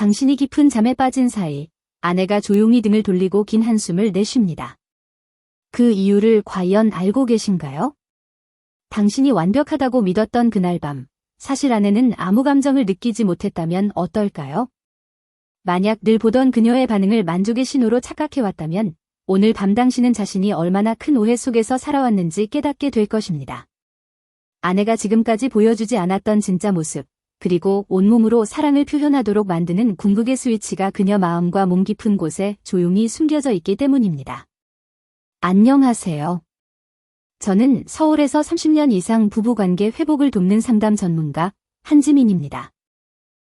당신이 깊은 잠에 빠진 사이 아내가 조용히 등을 돌리고 긴 한숨을 내쉽니다. 그 이유를 과연 알고 계신가요? 당신이 완벽하다고 믿었던 그날 밤, 사실 아내는 아무 감정을 느끼지 못했다면 어떨까요? 만약 늘 보던 그녀의 반응을 만족의 신호로 착각해왔다면 오늘 밤 당신은 자신이 얼마나 큰 오해 속에서 살아왔는지 깨닫게 될 것입니다. 아내가 지금까지 보여주지 않았던 진짜 모습, 그리고 온몸으로 사랑을 표현하도록 만드는 궁극의 스위치가 그녀 마음과 몸 깊은 곳에 조용히 숨겨져 있기 때문입니다. 안녕하세요. 저는 서울에서 30년 이상 부부관계 회복을 돕는 상담 전문가 한지민입니다.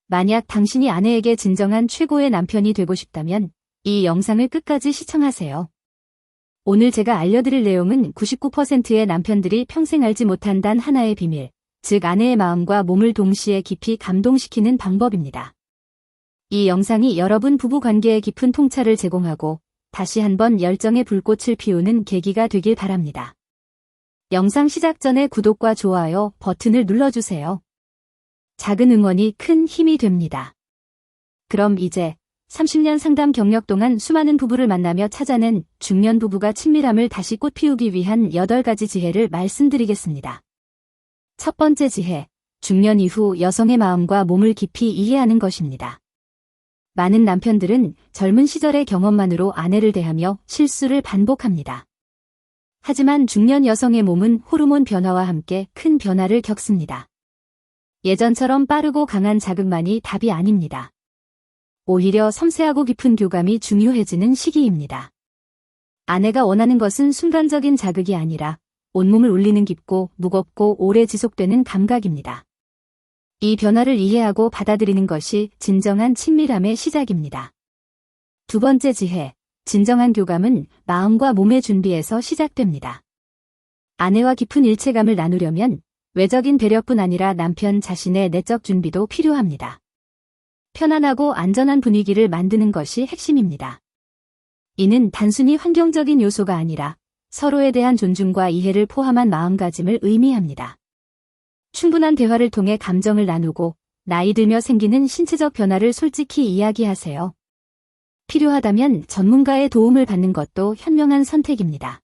만약 당신이 아내에게 진정한 최고의 남편이 되고 싶다면 이 영상을 끝까지 시청하세요. 오늘 제가 알려드릴 내용은 99%의 남편들이 평생 알지 못한 단 하나의 비밀, 즉 아내의 마음과 몸을 동시에 깊이 감동시키는 방법입니다. 이 영상이 여러분 부부관계에 깊은 통찰을 제공하고 다시 한번 열정의 불꽃을 피우는 계기가 되길 바랍니다. 영상 시작 전에 구독과 좋아요 버튼을 눌러주세요. 작은 응원이 큰 힘이 됩니다. 그럼 이제 30년 상담 경력 동안 수많은 부부를 만나며 찾아낸 중년 부부가 친밀함을 다시 꽃피우기 위한 8가지 지혜를 말씀드리겠습니다. 첫 번째 지혜, 중년 이후 여성의 마음과 몸을 깊이 이해하는 것입니다. 많은 남편들은 젊은 시절의 경험만으로 아내를 대하며 실수를 반복합니다. 하지만 중년 여성의 몸은 호르몬 변화와 함께 큰 변화를 겪습니다. 예전처럼 빠르고 강한 자극만이 답이 아닙니다. 오히려 섬세하고 깊은 교감이 중요해지는 시기입니다. 아내가 원하는 것은 순간적인 자극이 아니라 온몸을 울리는 깊고 무겁고 오래 지속되는 감각입니다. 이 변화를 이해하고 받아들이는 것이 진정한 친밀함의 시작입니다. 두 번째 지혜, 진정한 교감은 마음과 몸의 준비에서 시작됩니다. 아내와 깊은 일체감을 나누려면 외적인 배려뿐 아니라 남편 자신의 내적 준비도 필요합니다. 편안하고 안전한 분위기를 만드는 것이 핵심입니다. 이는 단순히 환경적인 요소가 아니라 서로에 대한 존중과 이해를 포함한 마음가짐을 의미합니다. 충분한 대화를 통해 감정을 나누고 나이 들며 생기는 신체적 변화를 솔직히 이야기하세요. 필요하다면 전문가의 도움을 받는 것도 현명한 선택입니다.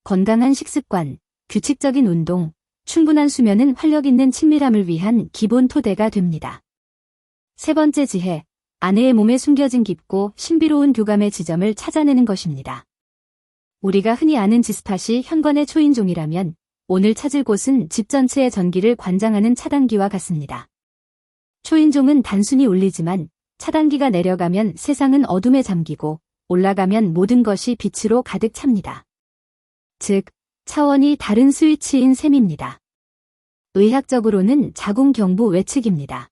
건강한 식습관, 규칙적인 운동, 충분한 수면은 활력 있는 친밀함을 위한 기본 토대가 됩니다. 세 번째 지혜, 아내의 몸에 숨겨진 깊고 신비로운 교감의 지점을 찾아내는 것입니다. 우리가 흔히 아는 지스팟이 현관의 초인종이라면 오늘 찾을 곳은 집 전체의 전기를 관장하는 차단기와 같습니다. 초인종은 단순히 울리지만 차단기가 내려가면 세상은 어둠에 잠기고 올라가면 모든 것이 빛으로 가득 찹니다. 즉, 차원이 다른 스위치인 셈입니다. 의학적으로는 자궁경부 외측입니다.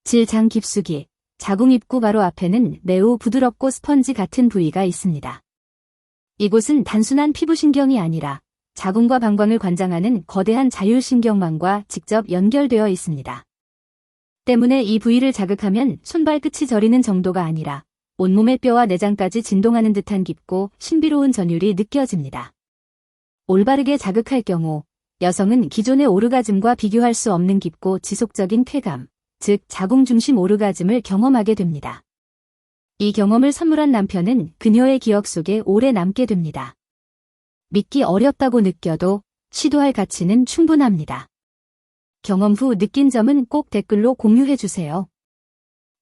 질장 깊숙이, 자궁 입구 바로 앞에는 매우 부드럽고 스펀지 같은 부위가 있습니다. 이곳은 단순한 피부신경이 아니라 자궁과 방광을 관장하는 거대한 자율신경망과 직접 연결되어 있습니다. 때문에 이 부위를 자극하면 손발끝이 저리는 정도가 아니라 온몸의 뼈와 내장까지 진동하는 듯한 깊고 신비로운 전율이 느껴집니다. 올바르게 자극할 경우 여성은 기존의 오르가즘과 비교할 수 없는 깊고 지속적인 쾌감, 즉 자궁 중심 오르가즘을 경험하게 됩니다. 이 경험을 선물한 남편은 그녀의 기억 속에 오래 남게 됩니다. 믿기 어렵다고 느껴도 시도할 가치는 충분합니다. 경험 후 느낀 점은 꼭 댓글로 공유해주세요.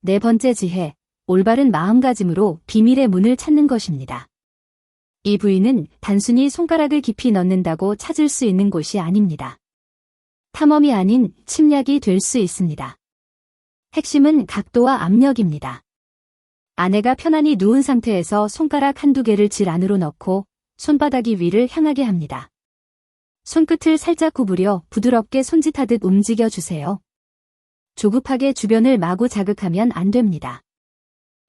네 번째 지혜, 올바른 마음가짐으로 비밀의 문을 찾는 것입니다. 이 부위는 단순히 손가락을 깊이 넣는다고 찾을 수 있는 곳이 아닙니다. 탐험이 아닌 침략이 될 수 있습니다. 핵심은 각도와 압력입니다. 아내가 편안히 누운 상태에서 손가락 한두 개를 질 안으로 넣고 손바닥이 위를 향하게 합니다. 손끝을 살짝 구부려 부드럽게 손짓하듯 움직여주세요. 조급하게 주변을 마구 자극하면 안 됩니다.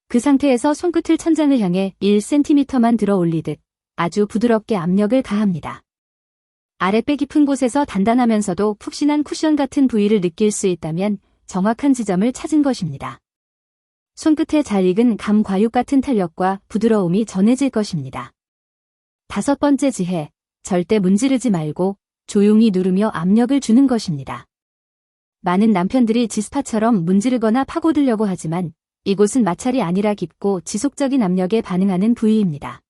그 상태에서 손끝을 천장을 향해 1cm만 들어 올리듯 아주 부드럽게 압력을 가합니다. 아랫배 깊은 곳에서 단단하면서도 푹신한 쿠션 같은 부위를 느낄 수 있다면 정확한 지점을 찾은 것입니다. 손끝에 잘 익은 감 과육 같은 탄력과 부드러움이 전해질 것입니다. 다섯 번째 지혜, 절대 문지르지 말고 조용히 누르며 압력을 주는 것입니다. 많은 남편들이 지스파처럼 문지르거나 파고들려고 하지만 이곳은 마찰이 아니라 깊고 지속적인 압력에 반응하는 부위입니다.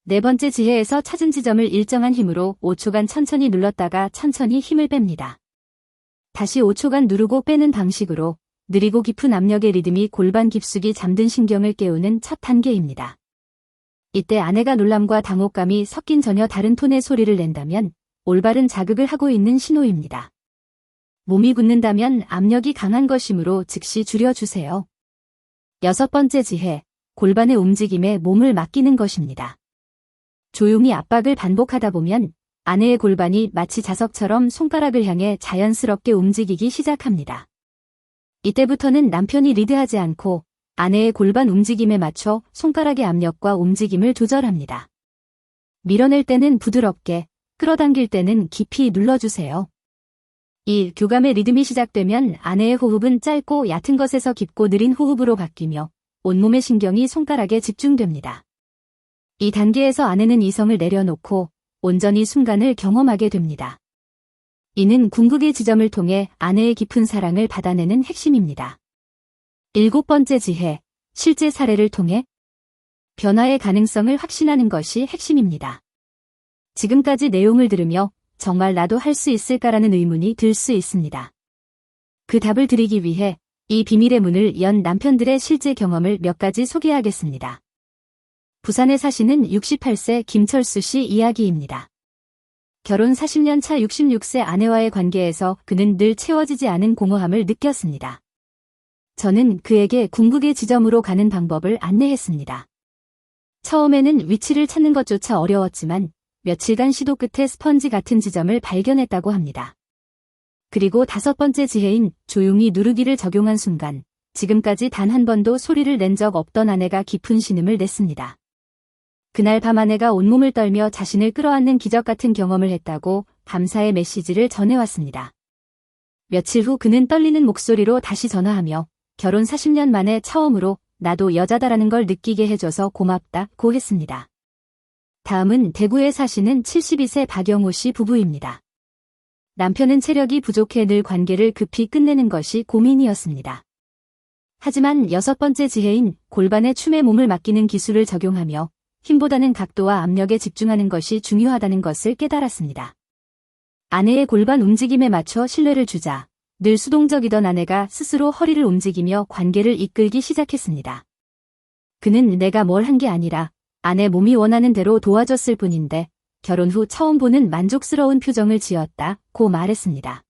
네 번째 지혜에서 찾은 지점을 일정한 힘으로 5초간 천천히 눌렀다가 천천히 힘을 뺍니다. 다시 5초간 누르고 빼는 방식으로 느리고 깊은 압력의 리듬이 골반 깊숙이 잠든 신경을 깨우는 첫 단계입니다. 이때 아내가 놀람과 당혹감이 섞인 전혀 다른 톤의 소리를 낸다면 올바른 자극을 하고 있는 신호입니다. 몸이 굳는다면 압력이 강한 것이므로 즉시 줄여주세요. 여섯 번째 지혜, 골반의 움직임에 몸을 맡기는 것입니다. 조용히 압박을 반복하다 보면 아내의 골반이 마치 자석처럼 손가락을 향해 자연스럽게 움직이기 시작합니다. 이때부터는 남편이 리드하지 않고 아내의 골반 움직임에 맞춰 손가락의 압력과 움직임을 조절합니다. 밀어낼 때는 부드럽게, 끌어당길 때는 깊이 눌러주세요. 이 교감의 리듬이 시작되면 아내의 호흡은 짧고 얕은 것에서 깊고 느린 호흡으로 바뀌며 온몸의 신경이 손가락에 집중됩니다. 이 단계에서 아내는 이성을 내려놓고 온전히 순간을 경험하게 됩니다. 이는 궁극의 지점을 통해 아내의 깊은 사랑을 받아내는 핵심입니다. 일곱 번째 지혜, 실제 사례를 통해 변화의 가능성을 확신하는 것이 핵심입니다. 지금까지 내용을 들으며 정말 나도 할 수 있을까라는 의문이 들 수 있습니다. 그 답을 드리기 위해 이 비밀의 문을 연 남편들의 실제 경험을 몇 가지 소개하겠습니다. 부산에 사시는 68세 김철수 씨 이야기입니다. 결혼 40년 차 66세 아내와의 관계에서 그는 늘 채워지지 않은 공허함을 느꼈습니다. 저는 그에게 궁극의 지점으로 가는 방법을 안내했습니다. 처음에는 위치를 찾는 것조차 어려웠지만 며칠간 시도 끝에 스펀지 같은 지점을 발견했다고 합니다. 그리고 다섯 번째 지혜인 조용히 누르기를 적용한 순간 지금까지 단 한 번도 소리를 낸 적 없던 아내가 깊은 신음을 냈습니다. 그날 밤 아내가 온몸을 떨며 자신을 끌어안는 기적 같은 경험을 했다고 감사의 메시지를 전해왔습니다. 며칠 후 그는 떨리는 목소리로 다시 전화하며 결혼 40년 만에 처음으로 나도 여자다라는 걸 느끼게 해줘서 고맙다고 했습니다. 다음은 대구에 사시는 72세 박영호 씨 부부입니다. 남편은 체력이 부족해 늘 관계를 급히 끝내는 것이 고민이었습니다. 하지만 여섯 번째 지혜인 골반의 춤에 몸을 맡기는 기술을 적용하며 힘보다는 각도와 압력에 집중하는 것이 중요하다는 것을 깨달았습니다. 아내의 골반 움직임에 맞춰 신뢰를 주자 늘 수동적이던 아내가 스스로 허리를 움직이며 관계를 이끌기 시작했습니다. 그는 내가 뭘 한 게 아니라 아내 몸이 원하는 대로 도와줬을 뿐인데 결혼 후 처음 보는 만족스러운 표정을 지었다고 말했습니다.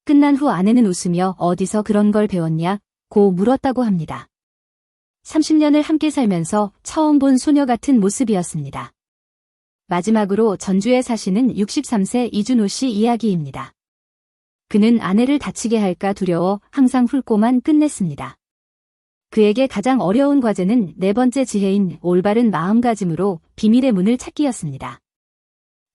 끝난 후 아내는 웃으며 어디서 그런 걸 배웠냐고 물었다고 합니다. 30년을 함께 살면서 처음 본 소녀 같은 모습이었습니다. 마지막으로 전주에 사시는 63세 이준호 씨 이야기입니다. 그는 아내를 다치게 할까 두려워 항상 훑고만 끝냈습니다. 그에게 가장 어려운 과제는 네 번째 지혜인 올바른 마음가짐으로 비밀의 문을 찾기였습니다.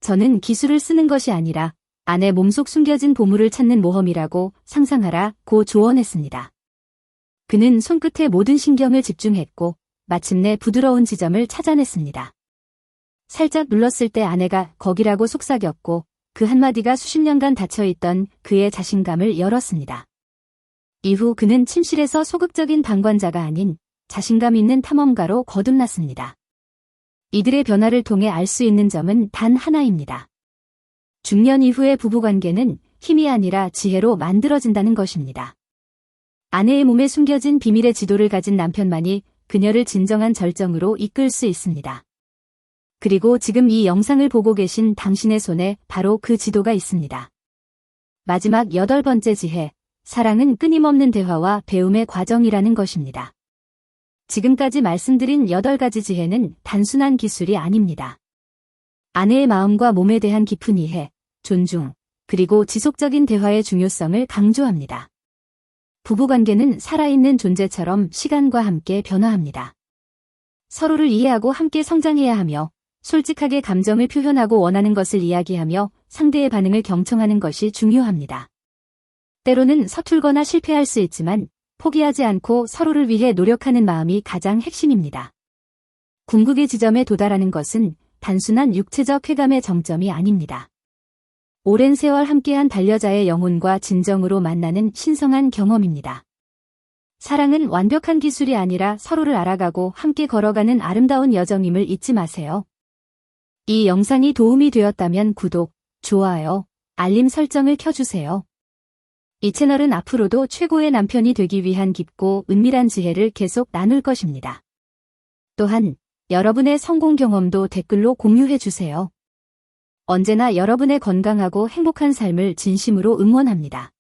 저는 기술을 쓰는 것이 아니라 아내 몸속 숨겨진 보물을 찾는 모험이라고 상상하라고 조언했습니다. 그는 손끝에 모든 신경을 집중했고 마침내 부드러운 지점을 찾아냈습니다. 살짝 눌렀을 때 아내가 거기라고 속삭였고 그 한마디가 수십 년간 닫혀있던 그의 자신감을 열었습니다. 이후 그는 침실에서 소극적인 방관자가 아닌 자신감 있는 탐험가로 거듭났습니다. 이들의 변화를 통해 알 수 있는 점은 단 하나입니다. 중년 이후의 부부관계는 힘이 아니라 지혜로 만들어진다는 것입니다. 아내의 몸에 숨겨진 비밀의 지도를 가진 남편만이 그녀를 진정한 절정으로 이끌 수 있습니다. 그리고 지금 이 영상을 보고 계신 당신의 손에 바로 그 지도가 있습니다. 마지막 여덟 번째 지혜, 사랑은 끊임없는 대화와 배움의 과정이라는 것입니다. 지금까지 말씀드린 8가지 지혜는 단순한 기술이 아닙니다. 아내의 마음과 몸에 대한 깊은 이해, 존중, 그리고 지속적인 대화의 중요성을 강조합니다. 부부관계는 살아있는 존재처럼 시간과 함께 변화합니다. 서로를 이해하고 함께 성장해야 하며 솔직하게 감정을 표현하고 원하는 것을 이야기하며 상대의 반응을 경청하는 것이 중요합니다. 때로는 서툴거나 실패할 수 있지만 포기하지 않고 서로를 위해 노력하는 마음이 가장 핵심입니다. 궁극의 지점에 도달하는 것은 단순한 육체적 쾌감의 정점이 아닙니다. 오랜 세월 함께한 반려자의 영혼과 진정으로 만나는 신성한 경험입니다. 사랑은 완벽한 기술이 아니라 서로를 알아가고 함께 걸어가는 아름다운 여정임을 잊지 마세요. 이 영상이 도움이 되었다면 구독, 좋아요, 알림 설정을 켜주세요. 이 채널은 앞으로도 최고의 남편이 되기 위한 깊고 은밀한 지혜를 계속 나눌 것입니다. 또한 여러분의 성공 경험도 댓글로 공유해주세요. 언제나 여러분의 건강하고 행복한 삶을 진심으로 응원합니다.